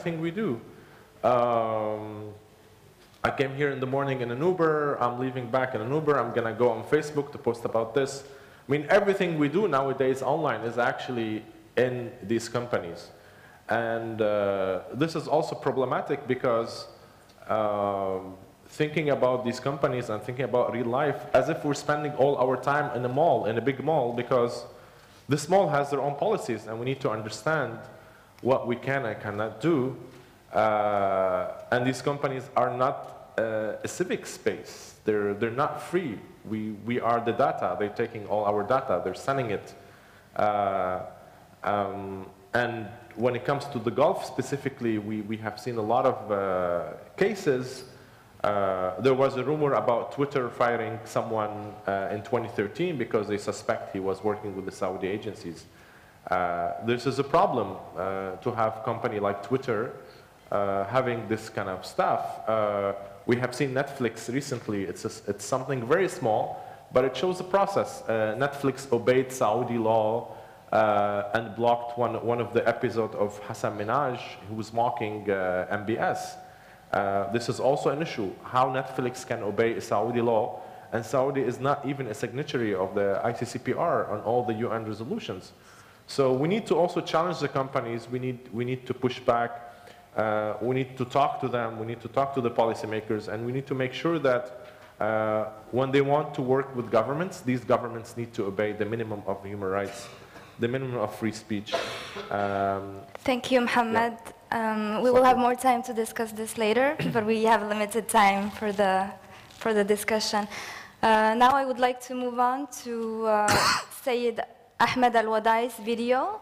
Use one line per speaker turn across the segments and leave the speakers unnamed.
everything we do. I came here in the morning in an Uber, I'm leaving back in an Uber, I'm gonna go on Facebook to post about this. I mean, everything we do nowadays online is actually in these companies. And this is also problematic because thinking about these companies and thinking about real life as if we're spending all our time in a mall, in a big mall, because this mall has their own policies and we need to understand what we can and cannot do. And these companies are not a civic space. They're not free. We are the data. They're taking all our data. They're sending it. And when it comes to the Gulf specifically, we have seen a lot of cases. There was a rumor about Twitter firing someone in 2013 because they suspect he was working with the Saudi agencies. This is a problem to have a company like Twitter having this kind of stuff. We have seen Netflix recently. It's something very small, but it shows the process. Netflix obeyed Saudi law and blocked one of the episodes of Hassan Minhaj, who was mocking MBS. This is also an issue, how Netflix can obey Saudi law, and Saudi is not even a signatory of the ICCPR on all the UN resolutions. So we need to also challenge the companies. We need to push back. We need to talk to them. We need to talk to the policymakers, and we need to make sure that when they want to work with governments, these governments need to obey the minimum of human rights, the minimum of free speech.
Thank you, Mohammed. Yeah. We will have more time to discuss this later, but we have limited time for the discussion. Now I would like to move on to Sayyid Ahmed Al-Wadai's video.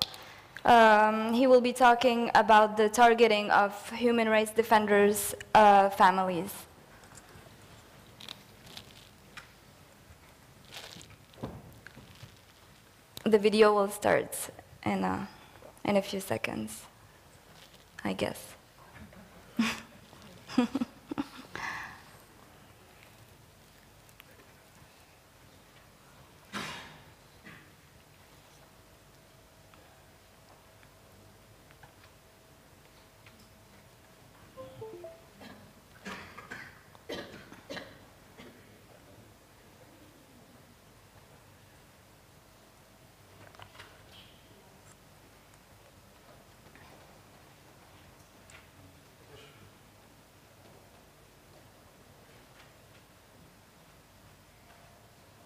He will be talking about the targeting of human rights defenders' families. The video will start in a few seconds, I guess.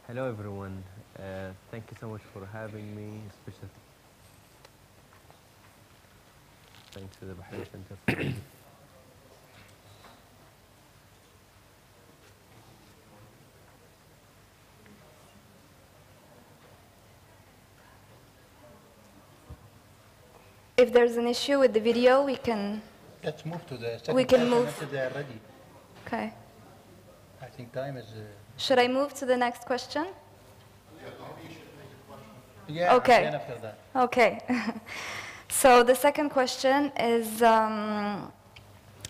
Hello everyone, thank you so much for having me, especially thanks to the Bahrain Center for
If there's an issue with the video, we can...
Let's move to the second.
We can move.
They are ready.
Okay.
I think time is...
Should I move to the next question?
Yeah,
okay.
Again after that.
Okay. So the second question is, I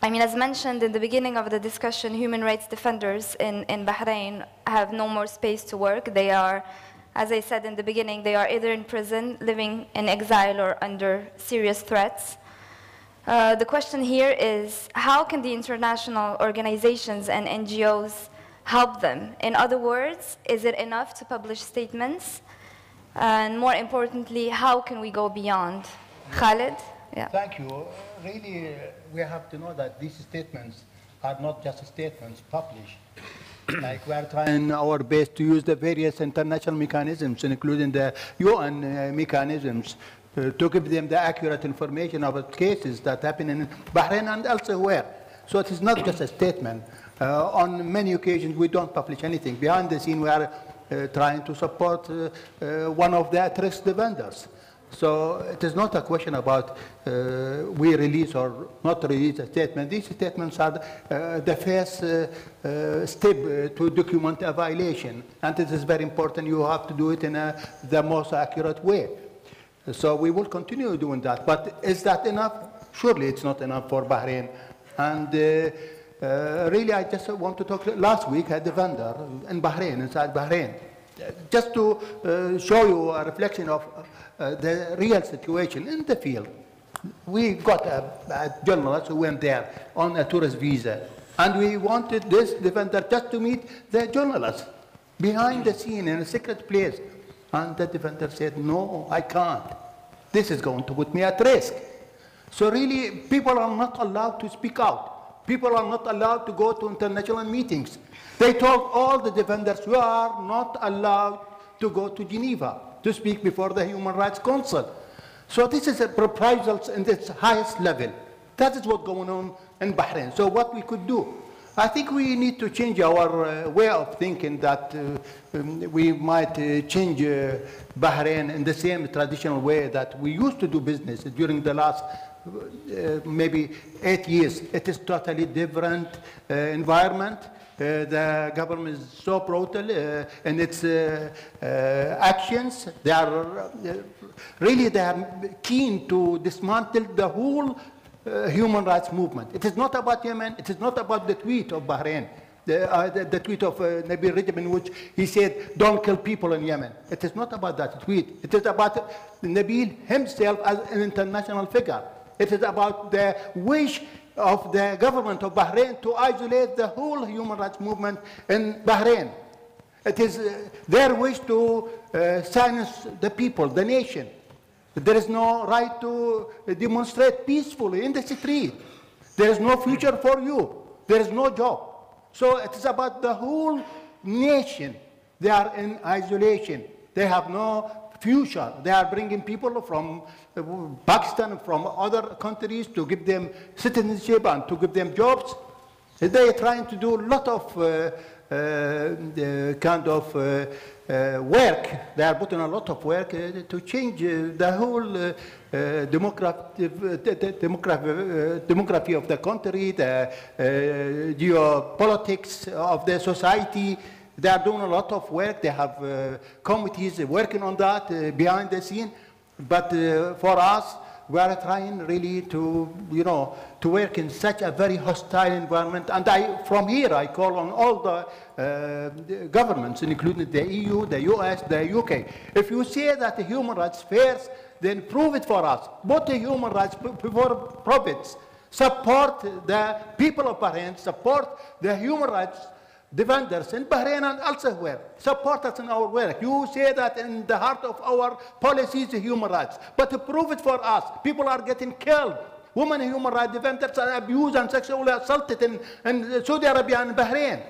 mean, as mentioned in the beginning of the discussion, human rights defenders in Bahrain have no more space to work. They are, as I said in the beginning, they are either in prison, living in exile, or under serious threats. The question here is, how can the international organizations and NGOs help them? In other words, is it enough to publish statements? And more importantly, how can we go beyond? Khalid? Yeah.
Thank you. Really, we have to know that these statements are not just statements published. Like we are trying our best to use the various international mechanisms, including the UN mechanisms, to give them the accurate information about cases that happen in Bahrain and elsewhere. So it is not just a statement. On many occasions, we don't publish anything. Behind the scene, we are trying to support one of the at-risk defenders. So it is not a question about we release or not release a statement. These statements are the first step to document a violation. And it is very important. You have to do it in the most accurate way. So we will continue doing that. But is that enough? Surely it's not enough for Bahrain. And really, I just want to talk. Last week, I had a vendor in Bahrain, inside Bahrain, just to show you a reflection of the real situation in the field. We got a journalist who went there on a tourist visa, and we wanted this defender just to meet the journalist behind the scene in a secret place. And the defender said, no, I can't. This is going to put me at risk. So really, people are not allowed to speak out. People are not allowed to go to international meetings. They told all the defenders, you are not allowed to go to Geneva to speak before the Human Rights Council. So this is a reprisals in its highest level. That is what's going on in Bahrain. So what we could do? I think we need to change our way of thinking, that we might change Bahrain in the same traditional way that we used to do business during the last maybe 8 years. It is totally different environment. The government is so brutal in its actions. They are really keen to dismantle the whole human rights movement. It is not about Yemen. It is not about the tweet of Bahrain, the tweet of Nabil Rajab, in which he said, don't kill people in Yemen. It is not about that tweet. It is about Nabil himself as an international figure. It is about the wish of the government of Bahrain to isolate the whole human rights movement in Bahrain. It is their wish to silence the people, the nation. There is no right to demonstrate peacefully in the street. There is no future for you. There is no job. So it is about the whole nation. They are in isolation. They have no future. They are bringing people from Pakistan, from other countries to give them citizenship and to give them jobs. They are trying to do a lot of kind of work. They are putting a lot of work to change the whole demography of the country, the geopolitics of the society. They are doing a lot of work. They have committees working on that behind the scene. But for us, we are trying really to, to work in such a very hostile environment. And from here, I call on all the governments, including the EU, the US, the UK. If you say that the human rights fails, then prove it for us. Put the human rights before profits. Support the people of Bahrain. Support the human rights defenders in Bahrain and elsewhere. Support us in our work. You say that in the heart of our policies is human rights, but to prove it for us. People are getting killed. Women human rights defenders are abused and sexually assaulted in Saudi Arabia and Bahrain.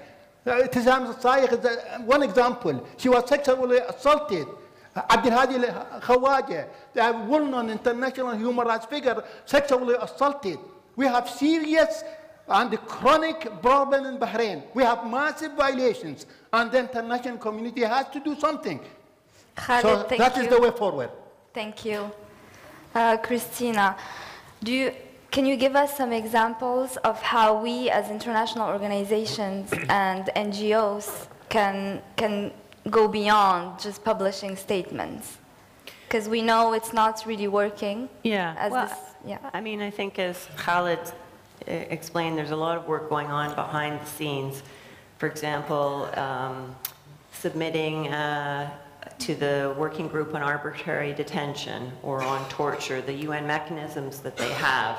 Tizam Sayyid is one example. She was sexually assaulted. Abdelhadi Khawaja, a well-known international human rights figure, sexually assaulted. We have serious and chronic problem in Bahrain. We have massive violations, and the international community has to do something.
Khalid,
so that is the way forward.
Thank you. Christina, can you give us some examples of how we as international organizations and NGOs can go beyond just publishing statements? Because we know it's not really working.
Yeah.
I
mean, I think as Khalid explained, there's a lot of work going on behind the scenes. For example, submitting to the working group on arbitrary detention or on torture, the UN mechanisms that they have,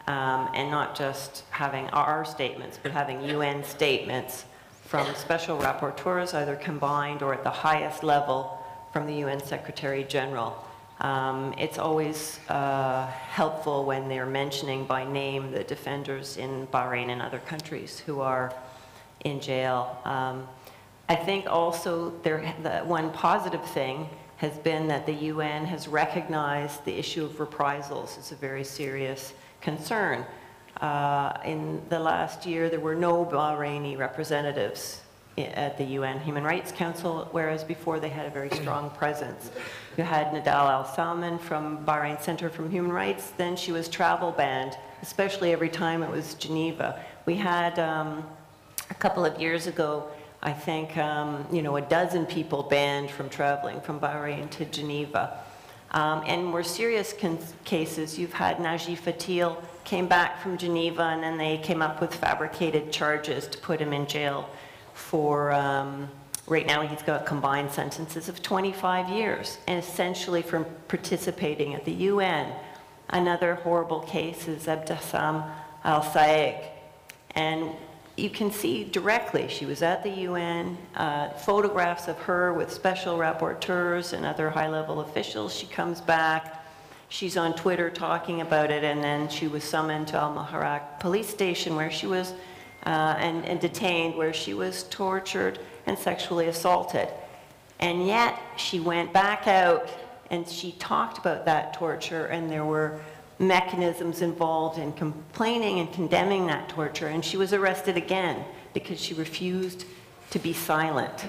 and not just having our statements, but having UN statements from special rapporteurs, either combined or at the highest level from the UN Secretary General. It's always helpful when they're mentioning by name the defenders in Bahrain and other countries who are in jail. I think also one positive thing has been that the UN has recognized the issue of reprisals as a very serious concern. In the last year, there were no Bahraini representatives at the UN Human Rights Council, whereas before they had a very strong presence. You had Nadal Al-Salman from Bahrain Center for Human Rights, then she was travel banned, especially every time it was Geneva. We had, a couple of years ago, I think, a dozen people banned from traveling from Bahrain to Geneva. And more serious cases, you've had Najib Fatil came back from Geneva and then they came up with fabricated charges to put him in jail for, right now he's got combined sentences of 25 years, and essentially from participating at the UN Another horrible case is Abdesam Al-Saeq. And you can see directly, she was at the UN, photographs of her with special rapporteurs and other high-level officials. She comes back, she's on Twitter talking about it, and then she was summoned to Al-Maharak police station where she was, and detained, where she was tortured and sexually assaulted. And yet, she went back out and she talked about that torture, and there were mechanisms involved in complaining and condemning that torture, and she was arrested again because she refused to be silent.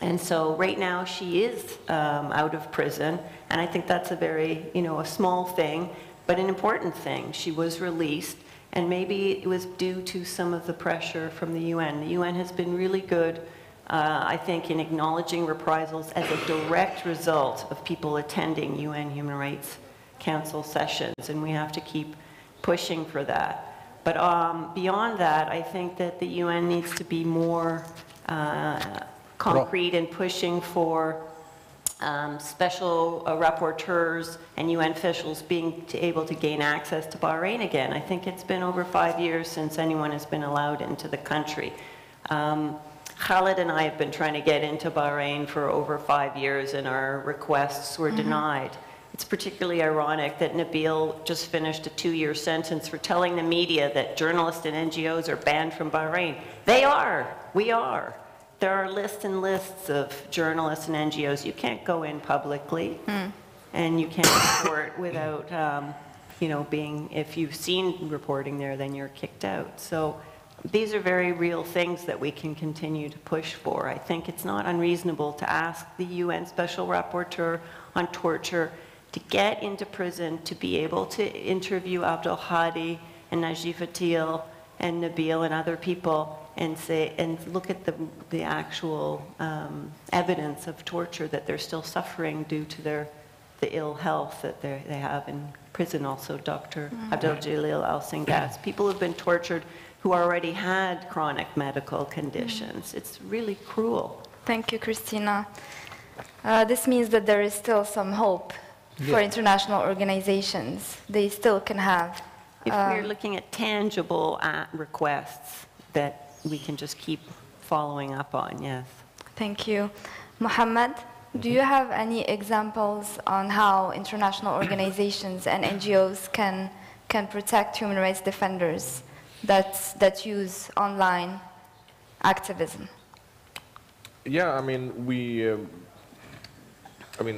And so right now she is out of prison, and I think that's a very, a small thing, but an important thing. She was released, and maybe it was due to some of the pressure from the UN. The UN has been really good, I think, in acknowledging reprisals as a direct result of people attending UN Human Rights Council sessions, and we have to keep pushing for that. But beyond that, I think that the UN needs to be more concrete in pushing for special rapporteurs and UN officials being able to gain access to Bahrain again. I think it's been over 5 years since anyone has been allowed into the country. Khalid and I have been trying to get into Bahrain for over 5 years, and our requests were denied. It's particularly ironic that Nabil just finished a 2-year sentence for telling the media that journalists and NGOs are banned from Bahrain. They are. We are. There are lists and lists of journalists and NGOs. You can't go in publicly, and you can't report without, being, if you've seen reporting there, then you're kicked out. So these are very real things that we can continue to push for. I think it's not unreasonable to ask the UN Special Rapporteur on torture to get into prison, to be able to interview Abdul Hadi and Najib Fatil and Nabil and other people, and say, and look at the actual evidence of torture that they're still suffering due to the ill health that they have in prison. Also, Dr. Abdel Jalil Al-Singas. People have been tortured who already had chronic medical conditions. It's really cruel.
Thank you, Christina. This means that there is still some hope for international organizations. They still can have.
If we're looking at tangible requests that we can just keep following up on, yes.
Thank you. Mohammed, do you have any examples on how international organizations and NGOs can protect human rights defenders that use online activism?
Yeah, I mean,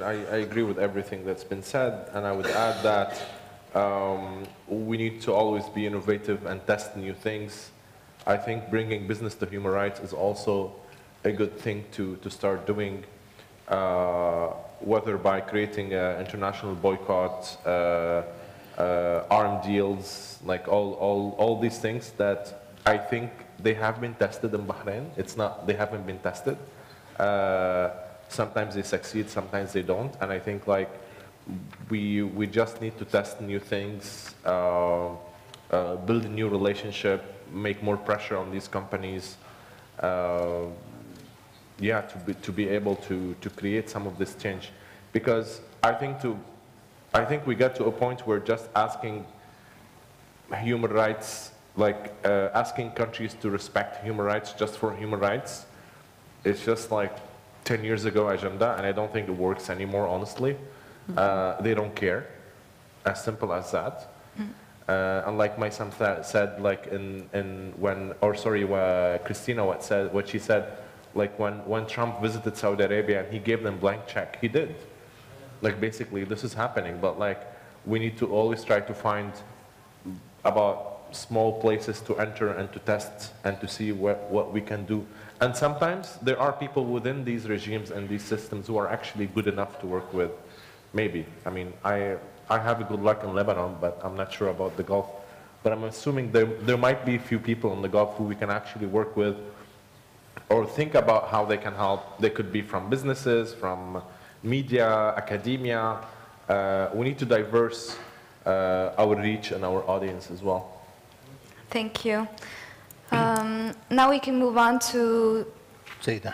I agree with everything that's been said, and I would add that we need to always be innovative and test new things. I think bringing business to human rights is also a good thing to start doing, whether by creating international boycotts, arm deals, like all these things that I think they have been tested in Bahrain. It's not, they haven't been tested. Sometimes they succeed, sometimes they don't, and I think like we just need to test new things, build a new relationship, make more pressure on these companies, yeah, to be able to create some of this change, because I think we get to a point where just asking human rights, like asking countries to respect human rights just for human rights, it's just like 10 years ago agenda, and I don't think it works anymore, honestly. They don't care, as simple as that. And like my son said, like Christina what she said, like when Trump visited Saudi Arabia and he gave them blank check, he did. Like basically this is happening, but like we need to always try to find about small places to enter and to test and to see what we can do. And sometimes there are people within these regimes and these systems who are actually good enough to work with. Maybe. I mean, I have a good luck in Lebanon, but I'm not sure about the Gulf. But I'm assuming there might be a few people in the Gulf who we can actually work with or think about how they can help. They could be from businesses, from media, academia. We need to diverse our reach and our audience as well.
Thank you. Now we can move on to the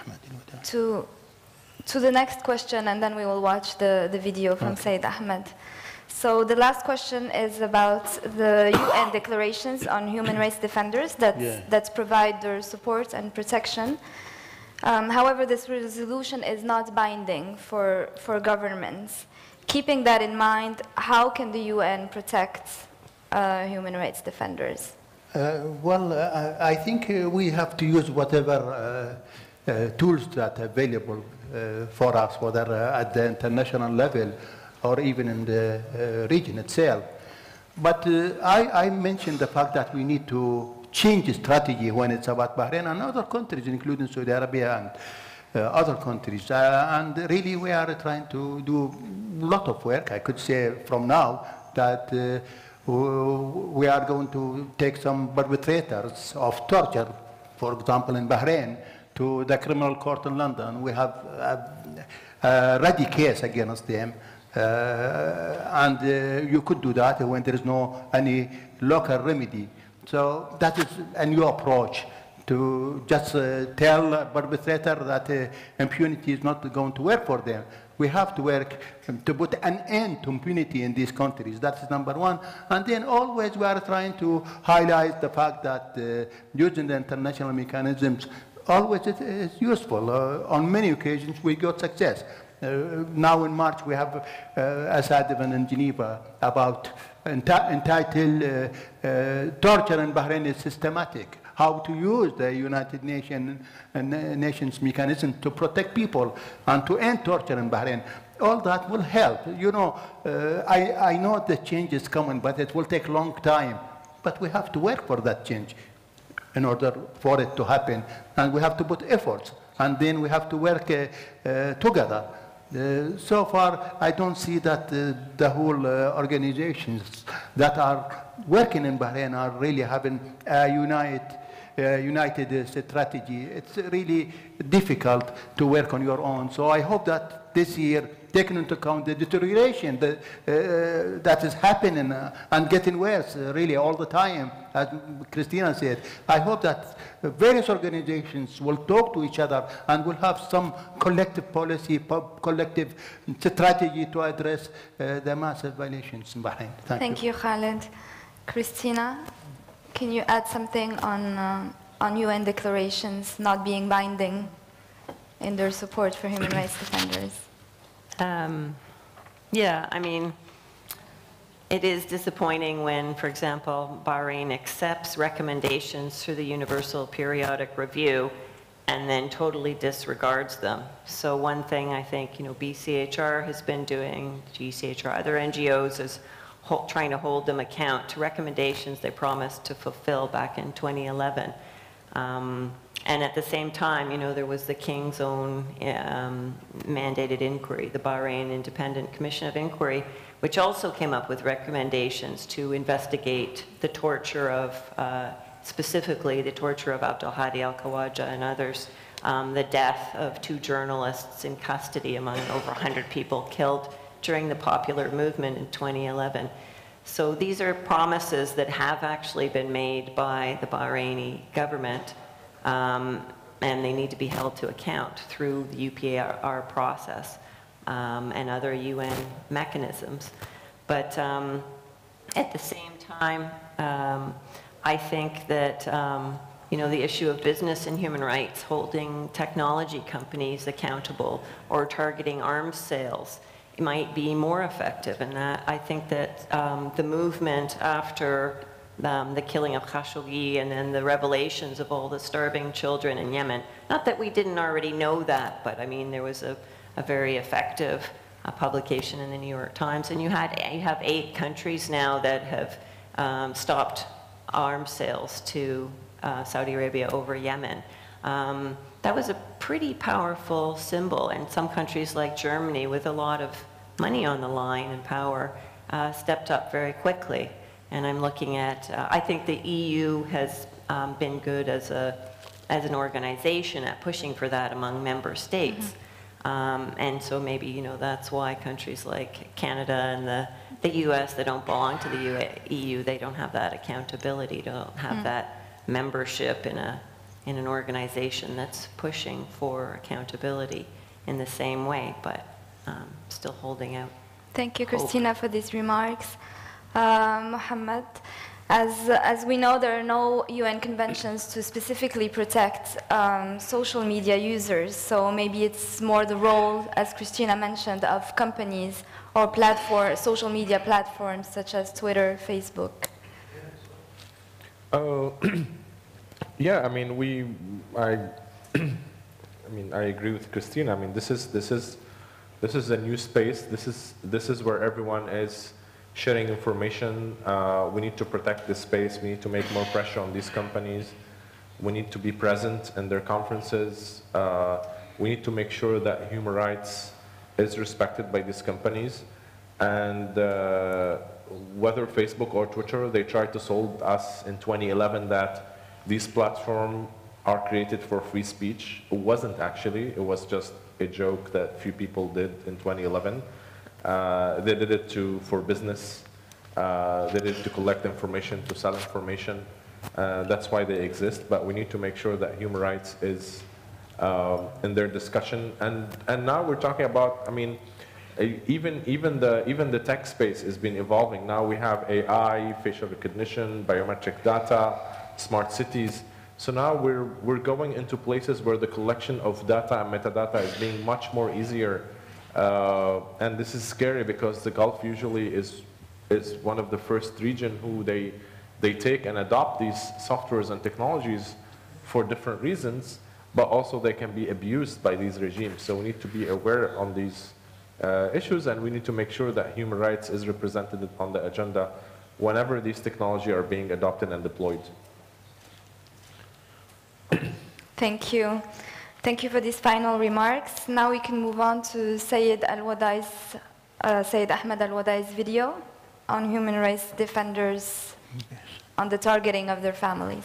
next question, and then we will watch the video from Sayyid Ahmed. So the last question is about the UN declarations on human rights defenders that provide their support and protection. However, this resolution is not binding for governments. Keeping that in mind, how can the UN protect human rights defenders?
I think we have to use whatever tools that are available for us, whether at the international level or even in the region itself. But I mentioned the fact that we need to change strategy when it's about Bahrain and other countries, including Saudi Arabia and other countries. And really, we are trying to do a lot of work. I could say from now that we are going to take some perpetrators of torture, for example, in Bahrain, to the criminal court in London. We have a ready case against them. And you could do that when there is no any local remedy. So that is a new approach to just tell a perpetrator that impunity is not going to work for them. We have to work to put an end to impunity in these countries. That's number one. And then always we are trying to highlight the fact that using the international mechanisms always is useful. On many occasions we got success. Now in March we have a sad event in Geneva about entitled torture in Bahrain is systematic. How to use the United Nations mechanism to protect people and to end torture in Bahrain. All that will help. You know, I know the change is coming, but it will take a long time. But we have to work for that change in order for it to happen. And we have to put efforts. And then we have to work together. So far, I don't see that the whole organizations that are working in Bahrain are really having a united strategy. It's really difficult to work on your own. So I hope that this year, taking into account the deterioration that is happening and getting worse really all the time, as Christina said, I hope that various organizations will talk to each other and will have some collective policy, collective strategy to address the massive violations in Bahrain.
Thank you, Khaled. Christina, can you add something on UN declarations not being binding in their support for human rights defenders?
Yeah, I mean, it is disappointing when, for example, Bahrain accepts recommendations through the Universal Periodic Review and then totally disregards them. So one thing I think, you know, BCHR has been doing, GCHR, other NGOs is trying to hold them account to recommendations they promised to fulfill back in 2011. And at the same time, you know, there was the King's Own mandated inquiry, the Bahrain Independent Commission of Inquiry, which also came up with recommendations to investigate the torture of, specifically the torture of Abdul Hadi al-Khawaja and others, the death of 2 journalists in custody among over 100 people killed during the popular movement in 2011. So these are promises that have actually been made by the Bahraini government, and they need to be held to account through the UPR process and other UN mechanisms. But at the same time, I think that you know, the issue of business and human rights, holding technology companies accountable or targeting arms sales, it might be more effective. And that, I think that the movement after the killing of Khashoggi and then the revelations of all the starving children in Yemen, not that we didn't already know that, but I mean, there was a very effective publication in the New York Times. And you have 8 countries now that have stopped arms sales to Saudi Arabia over Yemen. That was a pretty powerful symbol, and some countries like Germany, with a lot of money on the line and power, stepped up very quickly. And I'm looking at, I think the EU has been good as an organization at pushing for that among member states. And so maybe, you know, that's why countries like Canada and the US that don't belong to the EU, they don't have that accountability, don't have that membership in an organization that's pushing for accountability in the same way, but still holding out.
Thank you, Christina, for these remarks. Mohammed, as we know, there are no UN conventions to specifically protect social media users, so maybe it's more the role, as Christina mentioned, of companies or social media platforms such as Twitter, Facebook.
Yeah, I mean, I agree with Christina. I mean, this is a new space. This is where everyone is sharing information. We need to protect this space. We need to make more pressure on these companies. We need to be present in their conferences. We need to make sure that human rights is respected by these companies. And whether Facebook or Twitter, they tried to sold us in 2011 that these platforms are created for free speech. It wasn't actually. It was just a joke that few people did in 2011. They did it for business. They did it to collect information, to sell information. That's why they exist. But we need to make sure that human rights is in their discussion. And now we're talking about, I mean, even the tech space has been evolving. Now we have AI, facial recognition, biometric data, smart cities. So now we're going into places where the collection of data and metadata is being much more easier. And this is scary because the Gulf usually is one of the first region who they take and adopt these softwares and technologies for different reasons, but also they can be abused by these regimes. So we need to be aware on these issues, and we need to make sure that human rights is represented on the agenda whenever these technologies are being adopted and deployed.
Thank you. Thank you for these final remarks. Now we can move on to Sayed Ahmed Al-Wadai's video on human rights defenders, on the targeting of their families.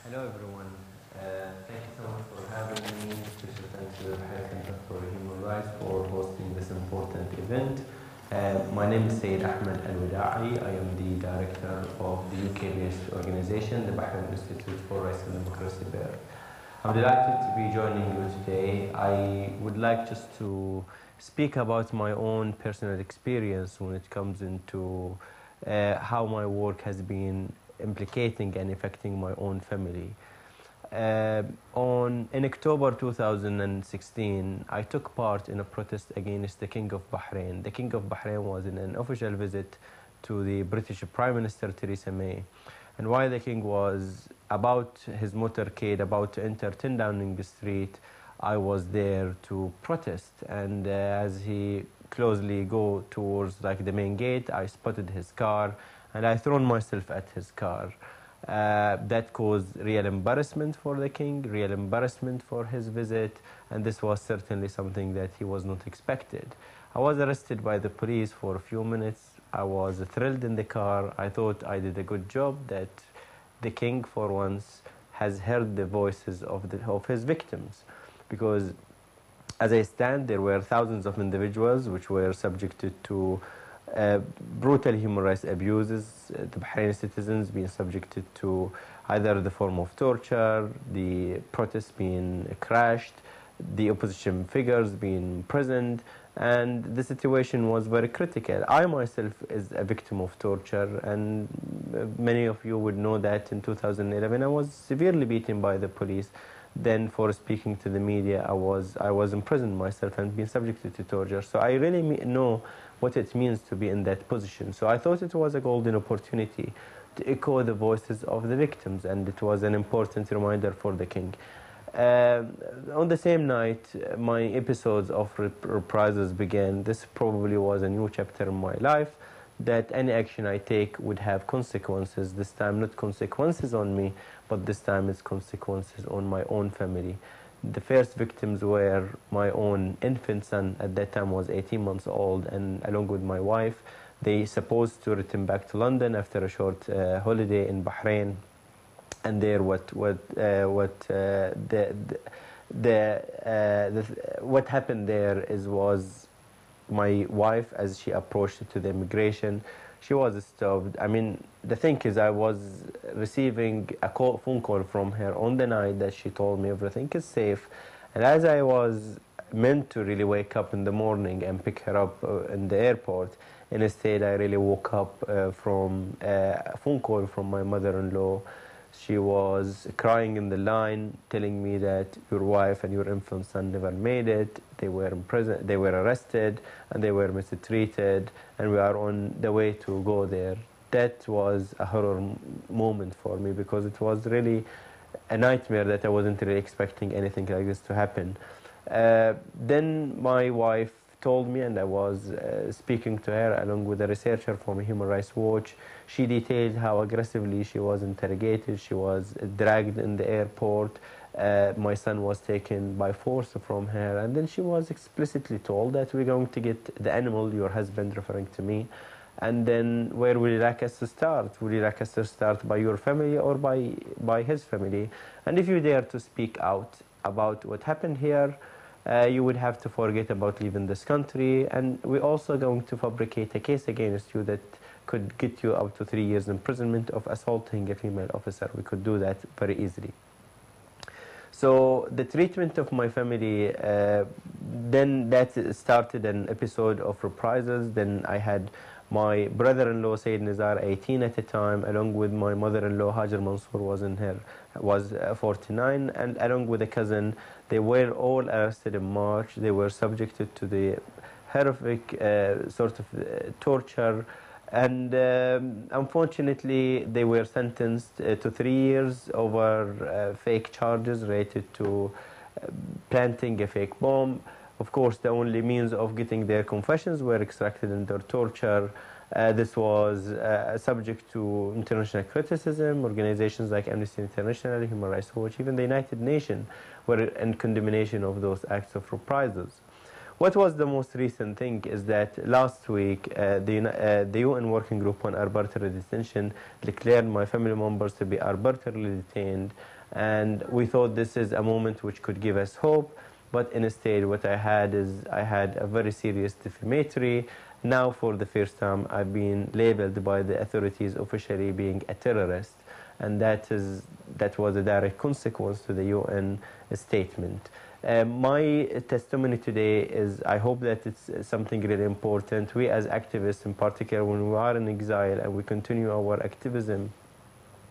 Hello everyone. Thank you so much for having me. Special thanks to the Bahrain Center for Human Rights for hosting this important event. My name is Sayed Ahmed Al-Wadai. I am the director of the UK-based organization, the Bahrain Institute for Rights and Democracy there. I'm delighted to be joining you today. I would like just to speak about my own personal experience when it comes into how my work has been implicating and affecting my own family. In October 2016, I took part in a protest against the King of Bahrain. The King of Bahrain was in an official visit to the British Prime Minister Theresa May. And while the King was about his motorcade, about to enter 10 Downing Street, I was there to protest. And as he closely go towards like the main gate, I spotted his car and I thrown myself at his car. That caused real embarrassment for the king, real embarrassment for his visit, and this was certainly something that he was not expected. I was arrested by the police for a few minutes. I was thrilled in the car. I thought I did a good job, that the king for once has heard the voices of his victims. Because as I stand, there were thousands of individuals which were subjected to brutal human rights abuses, the Bahraini citizens being subjected to either the form of torture, the protests being crashed, the opposition figures being imprisoned, and the situation was very critical. I myself is a victim of torture, and many of you would know that in 2011 I was severely beaten by the police. Then for speaking to the media, I was imprisoned myself and been subjected to torture. So I really know what it means to be in that position. So I thought it was a golden opportunity to echo the voices of the victims, and it was an important reminder for the king. On the same night, my episodes of reprisals began. This probably was a new chapter in my life, that any action I take would have consequences. This time, not consequences on me, but this time it's consequences on my own family. The first victims were my own infant son. At that time was 18 months old, and along with my wife, they supposed to return back to London after a short holiday in Bahrain. And there, what happened there was my wife, as she approached to the immigration, she was stopped. I mean, the thing is, I was receiving a phone call from her on the night that she told me everything is safe. And as I was meant to really wake up in the morning and pick her up in the airport, instead I really woke up from a phone call from my mother-in-law. She was crying in the line, telling me that your wife and your infant son never made it. They were in prison, they were arrested, and they were mistreated, and we are on the way to go there. That was a horror moment for me, because it was really a nightmare that I wasn't really expecting anything like this to happen. Then my wife told me, and I was speaking to her along with a researcher from Human Rights Watch. She detailed how aggressively she was interrogated. She was dragged in the airport. My son was taken by force from her, and then she was explicitly told that we're going to get the animal, your husband, referring to me, and then where would you like us to start? Would you like us to start by your family or by his family? And if you dare to speak out about what happened here, you would have to forget about leaving this country, and we're also going to fabricate a case against you that could get you up to 3 years imprisonment of assaulting a female officer. We could do that very easily. So the treatment of my family, then that started an episode of reprisals. Then I had my brother-in-law, Sayyid Nizar, 18 at the time, along with my mother-in-law, Hajar Mansour, was 49, and along with a cousin. They were all arrested in March. They were subjected to the horrific sort of torture, and unfortunately they were sentenced to 3 years over fake charges related to planting a fake bomb. Of course, the only means of getting their confessions were extracted under torture. This was subject to international criticism. Organizations like Amnesty International, Human Rights Watch, even the United Nations were in condemnation of those acts of reprisals. What was the most recent thing is that last week the UN Working Group on Arbitrary Detention declared my family members to be arbitrarily detained, and we thought this is a moment which could give us hope. But instead, what I had is I had a very serious defamatory. Now, for the first time, I've been labeled by the authorities officially being a terrorist, and that was a direct consequence to the UN statement. My testimony today is, I hope that it's something really important. We as activists, in particular, when we are in exile and we continue our activism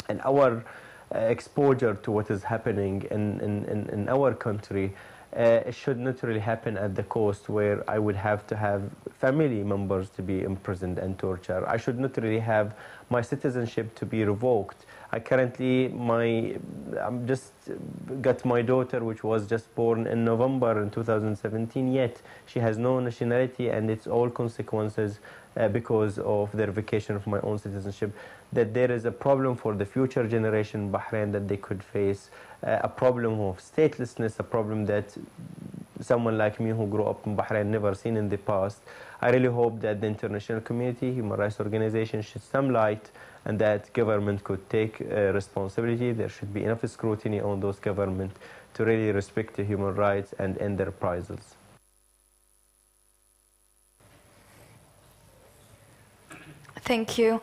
and our exposure to what is happening in our country, it should not really happen at the cost where I would have to have family members to be imprisoned and tortured. I should not really have my citizenship to be revoked. I currently, I'm just got my daughter, which was just born in November in 2017, yet she has no nationality, and it's all consequences because of the revocation of my own citizenship, that there is a problem for the future generation in Bahrain that they could face, a problem of statelessness, a problem that someone like me who grew up in Bahrain never seen in the past. I really hope that the international community, human rights organizations shed some light, and that government could take responsibility. There should be enough scrutiny on those governments to really respect the human rights and end the reprisals.
Thank you.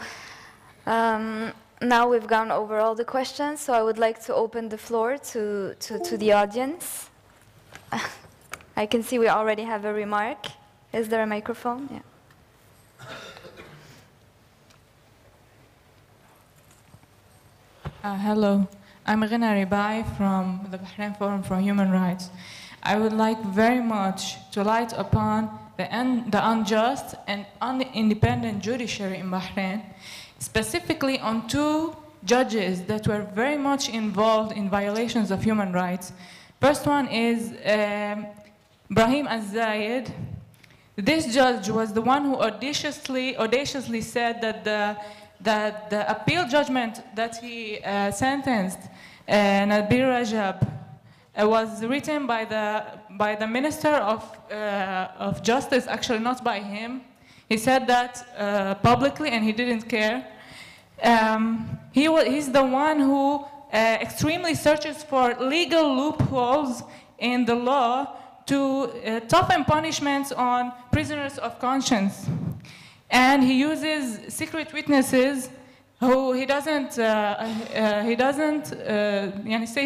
Now we've gone over all the questions, so I would like to open the floor to the audience. I can see we already have a remark. Is there a microphone? Yeah.
Hello, I'm Ghina Ribai from the Bahrain Forum for Human Rights. I would like very much to light upon the unjust and independent judiciary in Bahrain, specifically on two judges that were very much involved in violations of human rights. First one is Brahim Al-Zayed. This judge was the one who audaciously said that the appeal judgment that he sentenced Nabil Rajab was written by the Minister of Justice, actually not by him. He said that publicly, and he didn't care. He's the one who extremely searches for legal loopholes in the law to toughen punishments on prisoners of conscience. And he uses secret witnesses who he doesn't say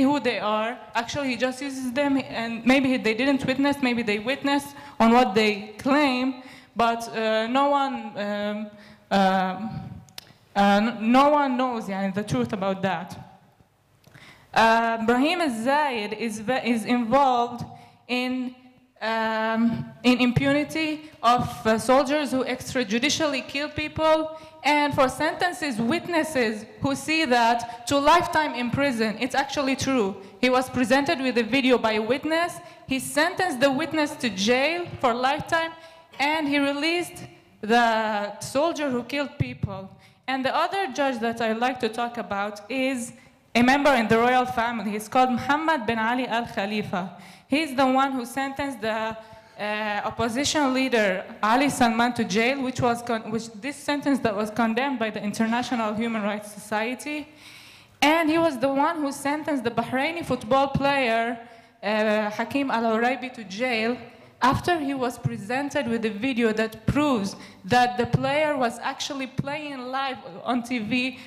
who they are. Actually, he just uses them, and maybe they didn't witness, maybe they witnessed on what they claim, but no one knows the truth about that. Brahim al-Zayed is involved in impunity of soldiers who extrajudicially kill people, and for sentences, witnesses who see that to lifetime in prison. It's actually true. He was presented with a video by a witness. He sentenced the witness to jail for lifetime, and he released the soldier who killed people. And the other judge that I'd like to talk about is a member in the royal family. He's called Muhammad bin Ali al Khalifa. He's the one who sentenced the opposition leader Ali Salman to jail, which this sentence that was condemned by the International Human Rights Society. And he was the one who sentenced the Bahraini football player Hakim Al-Uraibi to jail after he was presented with a video that proves that the player was actually playing live on TV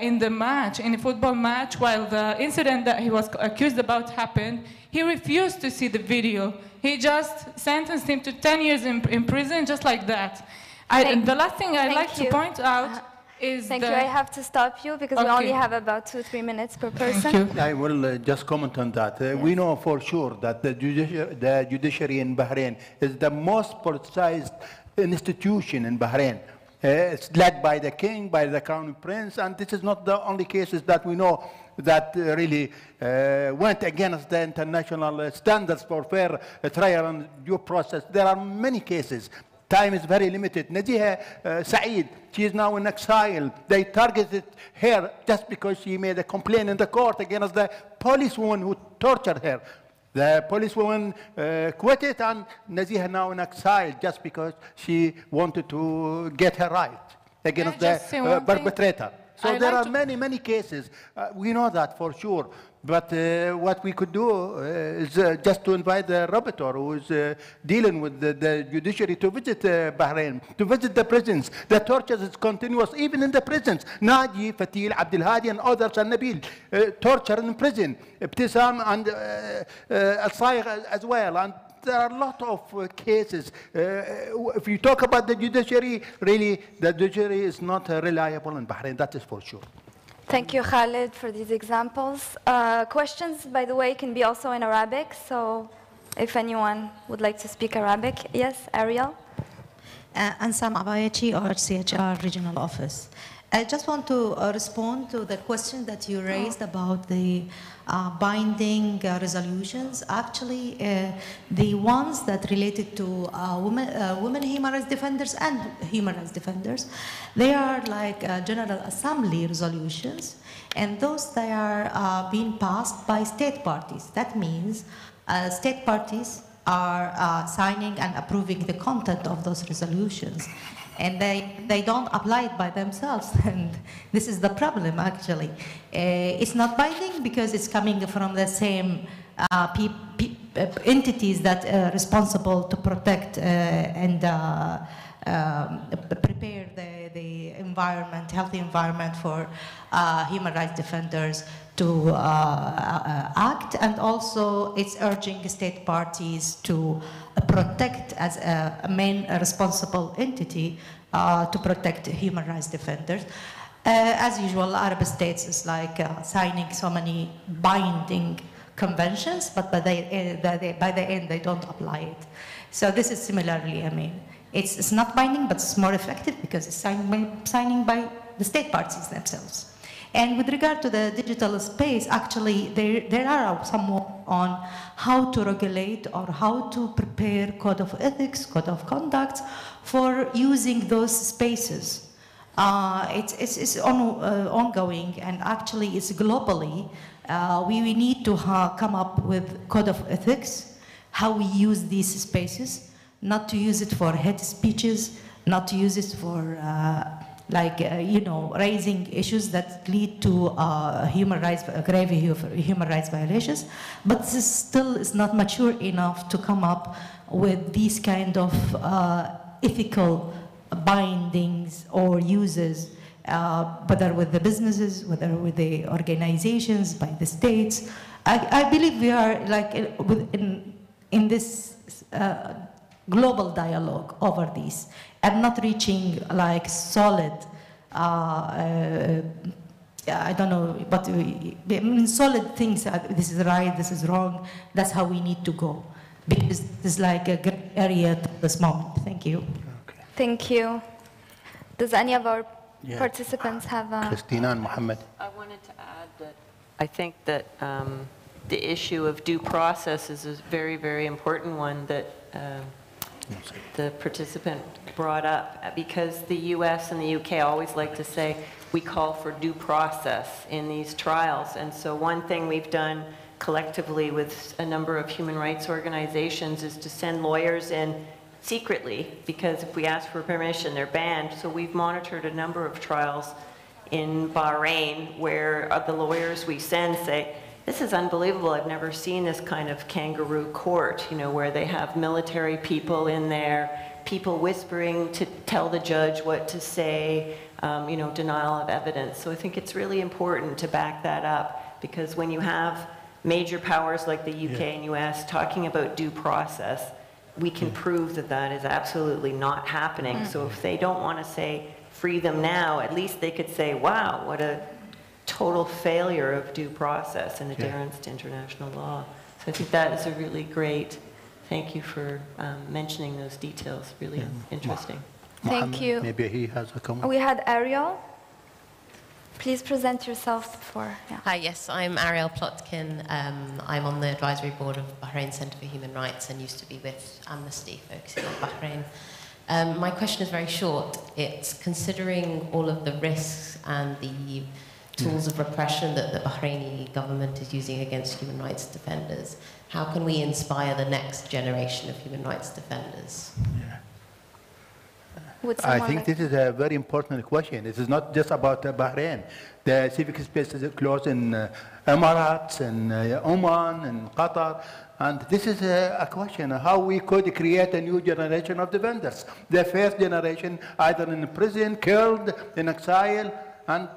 in the match, in a football match, while the incident that he was accused about happened. He refused to see the video. He just sentenced him to 10 years in prison, just like that. The last thing I'd like to point out is
Thank you. I have to stop you because we only have about 2-3 minutes per person.
Thank you.
I will just comment on that.
Yes.
We know for sure that the judiciary in Bahrain is the most politicized institution in Bahrain. It's led by the king, by the crown prince, and this is not the only cases that we know that really went against the international standards for fair trial and due process. There are many cases. Time is very limited. Naziha Saeed, she is now in exile. They targeted her just because she made a complaint in the court against the policewoman who tortured her. The policewoman quit, and Naziha now in exile just because she wanted to get her right against the perpetrator. So there are many cases. We know that for sure. But what we could do is just to invite the rapporteur who is dealing with the judiciary to visit Bahrain, to visit the prisons. The torture is continuous, even in the prisons. Naji, Fatil, Abdul Hadi, and others, and Nabil, torture in prison. Ibtisam and Al-Saigh as well. And there are a lot of cases. If you talk about the judiciary, really, the judiciary is not reliable in Bahrain. That is for sure.
Thank you, Khalid, for these examples. Questions, by the way, can be also in Arabic, so if anyone would like to speak Arabic. Yes, Ariel?
Ansam Abayachi, OHCHR Regional Office. I just want to respond to the question that you raised about the binding resolutions. Actually, the ones that related to women human rights defenders and human rights defenders, they are like General Assembly resolutions, and those they are being passed by state parties. That means state parties are signing and approving the content of those resolutions. And they don't apply it by themselves, and this is the problem, actually. It's not binding because it's coming from the same entities that are responsible to protect and prepare the environment, healthy environment for human rights defenders to act, and also it's urging state parties to protect as a main responsible entity to protect human rights defenders. As usual, Arab states is like signing so many binding conventions, but by the end they don't apply it. So this is similarly, I mean, it's not binding, but it's more effective because it's signing by the state parties themselves. And with regard to the digital space, actually, there are some work on how to regulate or how to prepare code of ethics, code of conduct for using those spaces. It's ongoing, and actually it's globally. We need to come up with code of ethics, how we use these spaces, not to use it for hate speeches, not to use it for like, you know, raising issues that lead to grave human rights violations, but this still is not mature enough to come up with these kind of ethical bindings or uses, whether with the businesses, whether with the organizations, by the states. I believe we are like in this global dialogue over these, and not reaching like solid, I don't know, but solid things, this is right, this is wrong, that's how we need to go. Because it's like a gray area at this moment. Thank you.
Okay.
Thank you. Does any of our participants have a...
Christina and Mohammed.
I wanted to add that I think that the issue of due process is a very, very important one that the participant brought up, because the US and the UK always like to say, we call for due process in these trials. And so one thing we've done collectively with a number of human rights organizations is to send lawyers in secretly, because if we ask for permission, they're banned. So we've monitored a number of trials in Bahrain where the lawyers we send say, this is unbelievable, I've never seen this kind of kangaroo court, you know, where they have military people in there, people whispering to tell the judge what to say, you know, denial of evidence. So I think it's really important to back that up, because when you have major powers like the UK and US talking about due process, we can prove that that is absolutely not happening. So if they don't want to say free them now, at least they could say, wow, what a total failure of due process and adherence to international law. So I think that is a really great, thank you for mentioning those details, really interesting.
Thank you.
Maybe he has a comment.
We had Ariel. Please present yourself for... Yeah.
Hi, yes, I'm Ariel Plotkin. I'm on the advisory board of Bahrain Centre for Human Rights and used to be with Amnesty, focusing on Bahrain. My question is very short. It's considering all of the risks and the tools of repression that the Bahraini government is using against human rights defenders, how can we inspire the next generation of human rights defenders?
I think this is a very important question. It is not just about Bahrain. The civic spaces are closed in Emirates and Oman and Qatar. And this is a question of how we could create a new generation of defenders. The first generation either in prison, killed, in exile, and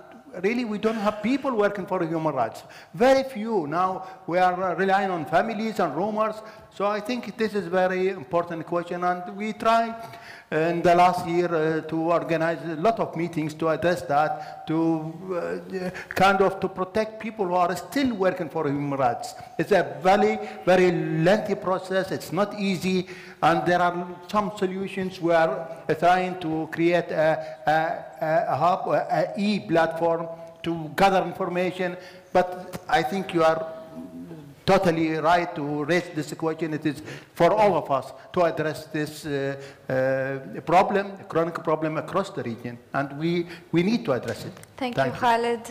really we don't have people working for human rights. Very few. Now we are relying on families and rumors. So I think this is a very important question, and we try in the last year to organize a lot of meetings to address that, to kind of to protect people who are still working for human rights. It's a very, very lengthy process. It's not easy, and there are some solutions. We are trying to create a hub, an e-platform to gather information, but I think you are totally right to raise this question. It is for all of us to address this problem, a chronic problem across the region, and we need to address it.
Thank you, Khalid.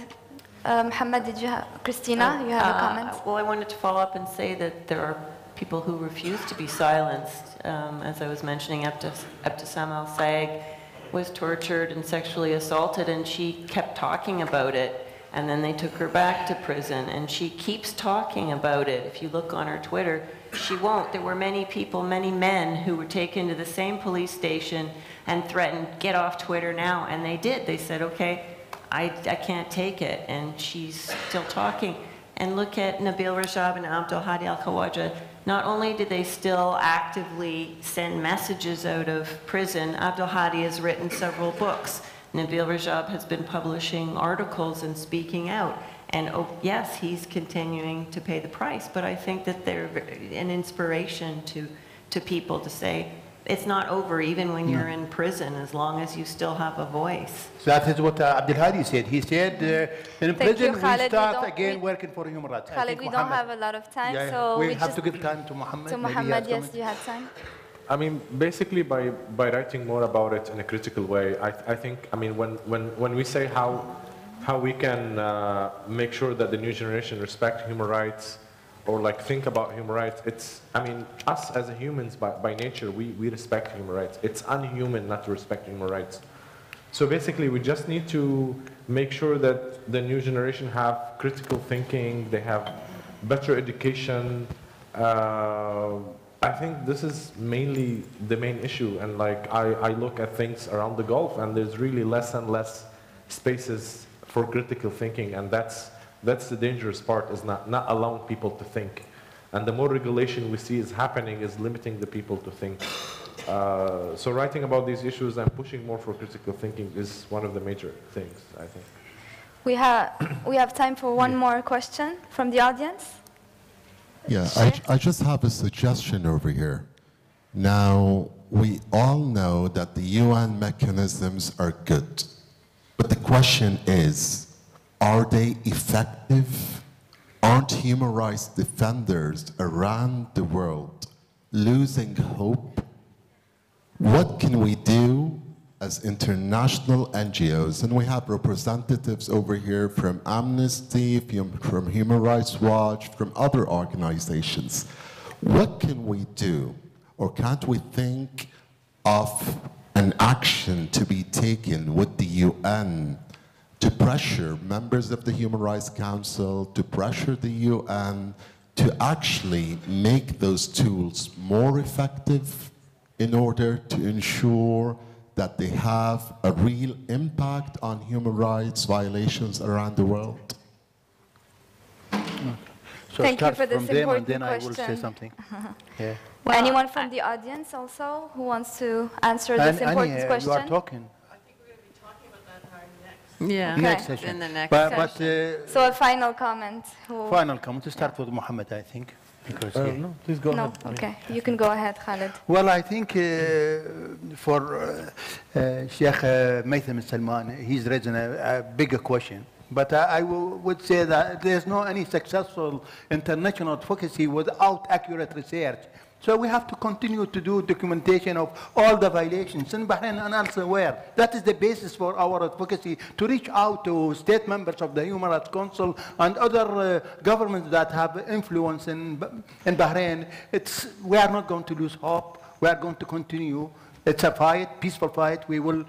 Mohammed, did you have, Christina, you have a comment?
Well, I wanted to follow up and say that there are people who refuse to be silenced. As I was mentioning, Abdesam Al-Saeg was tortured and sexually assaulted, and she kept talking about it. And then they took her back to prison, and she keeps talking about it. If you look on her Twitter, she won't. There were many people, many men who were taken to the same police station and threatened, get off Twitter now, and they did. They said, okay, I can't take it, and she's still talking. And look at Nabil Rajab and Abdul Hadi Al-Khawaja. Not only did they still actively send messages out of prison, Abdul Hadi has written several books. Nabil Rajab has been publishing articles and speaking out. And oh, yes, he's continuing to pay the price, but I think that they're an inspiration to people to say, it's not over even when you're in prison, as long as you still have a voice.
That is what Abdul Hadi said. He said, in prison we start again working for human rights.
Khalid, we don't have a lot of time, so
we have to give time to Mohammed.
To Mohammed, yes, you have time.
I mean, basically by writing more about it in a critical way, I think, I mean, when we say how we can make sure that the new generation respect human rights or like think about human rights, it's, I mean, us as humans by nature, we respect human rights. It's unhuman not to respect human rights. So basically, we just need to make sure that the new generation have critical thinking, they have better education. I think this is mainly the main issue. And like I look at things around the Gulf, and there's really less and less spaces for critical thinking, and that's the dangerous part, is not allowing people to think. And the more regulation we see is happening is limiting the people to think. So writing about these issues and pushing more for critical thinking is one of the major things, I think.
We have time for one more question from the audience.
Yeah, I just have a suggestion over here. Now, we all know that the UN mechanisms are good, but the question is, are they effective? Aren't human rights defenders around the world losing hope? What can we do as international NGOs? And we have representatives over here from Amnesty, from Human Rights Watch, from other organizations. What can we do? Or can't we think of an action to be taken with the UN to pressure members of the Human Rights Council, to pressure the UN to actually make those tools more effective in order to ensure that they have a real impact on human rights violations around the world?
So
Thank you
start
for this
from them, and
important
then I
question.
will say something. Yeah.
Well, anyone from the audience also who wants to answer this important question?
You are talking.
Yeah.
Next
Okay.
session.
In the next
But,
So a final comment.
final comment. To start with Mohammed, I think. Because,
No, please go ahead.
Okay, you can go ahead, Khalid.
Well, I think for Sheikh Maitham Salman, he's raising a bigger question. But I would say that there's no any successful international advocacy without accurate research. So we have to continue to do documentation of all the violations in Bahrain and elsewhere. That is the basis for our advocacy, to reach out to state members of the Human Rights Council and other governments that have influence in Bahrain. We are not going to lose hope. We are going to continue. It's a fight, peaceful fight. We will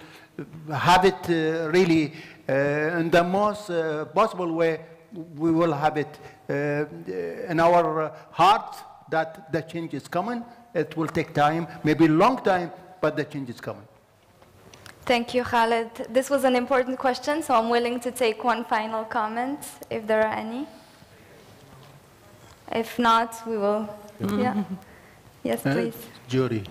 have it really in the most possible way. We will have it in our hearts that the change is coming. It will take time, maybe a long time, but the change is coming.
Thank you, Khalid. This was an important question, so I'm willing to take one final comment, if there are any. If not, we will. Yeah. Yes, please.
Jury.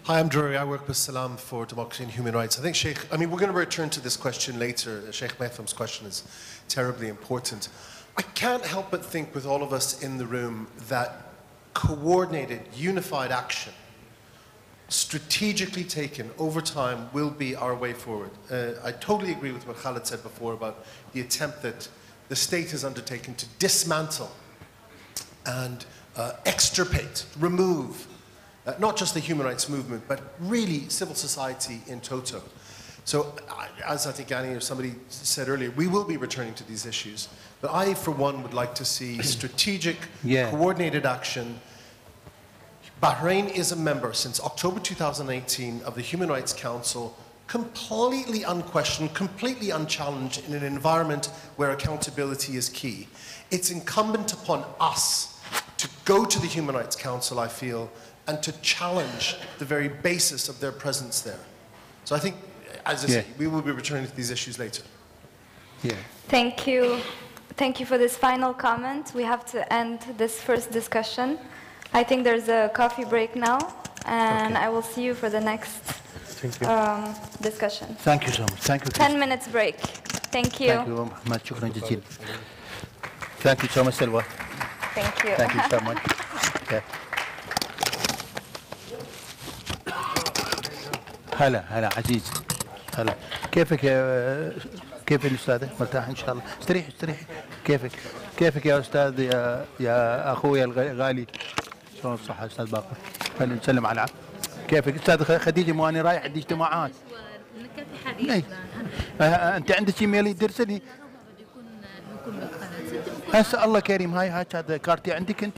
Hi, I'm Drury. I work with Salam for Democracy and Human Rights. I think, Sheikh, we're going to return to this question later. Sheikh Maitham's question is terribly important. I can't help but think with all of us in the room that coordinated, unified action, strategically taken over time, will be our way forward. I totally agree with what Khalid said before about the attempt that the state has undertaken to dismantle and extirpate, remove, not just the human rights movement, but really civil society in toto. So, as I think Annie or somebody said earlier, we will be returning to these issues. But I, for one, would like to see strategic, coordinated action. Bahrain is a member since October 2018 of the Human Rights Council, completely unquestioned, completely unchallenged in an environment where accountability is key. It's incumbent upon us to go to the Human Rights Council, I feel, and to challenge the very basis of their presence there. So I think, as I say, we will be returning to these issues later.
Yeah.
Thank you. Thank you for this final comment. We have to end this first discussion. I think there's a coffee break now, and I will see you for the next discussion.
Thank you so much. Thank you.
10 minutes break. Thank you.
Thank you, Mohammed. شكرا جزيلا. Thank you so much, Selva.
Thank you.
Thank you so much. Okay. هلا عزيز. هلا. كيفك يا كيف الأستاذة؟ مرتاح إن شاء الله. استريحي. كيفك يا أستاذ يا أخويا الغالي؟ شلون الصحة أستاذ باقر؟ خلينا نسلم على العب. كيفك أستاذ خديجة؟ مو أنا رايح عندي اجتماعات. أنت عندك إيميل يدرسني؟ هسه الله كريم هاي هذا كارتي عندك أنت؟